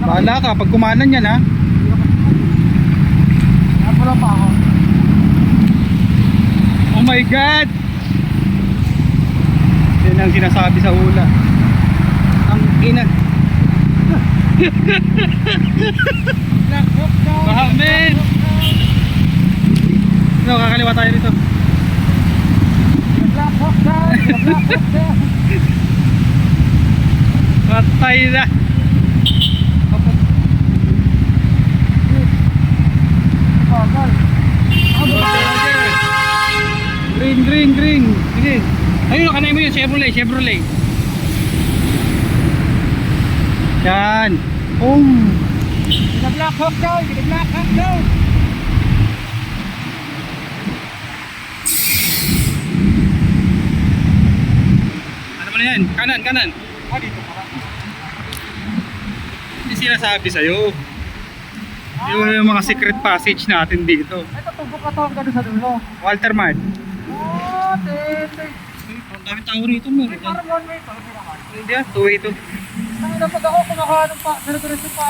Bahala ka, pag kumanan yan ha. Wala pa ako. Oh my God! Yan ang sinasabi sa hula. Ang ina. Mahamin! No, kakaliwa tayo dito. Patay na. Green. Sige. Ayun, kanay mo yun, Chevrolet. Yan. Black Hawk daw. Ano ba na yan? Kanan. Dito para. Hindi sinasabi sa'yo. Yung mga secret passage natin dito. Ito, tubo ka to hanggang sa dulo. Walter Mart. Tete. Ang daming tao rito mo. Parang one way to. Hindi ah, two-way to. Ang ina pag ako kumakain ng pa, diretso pa.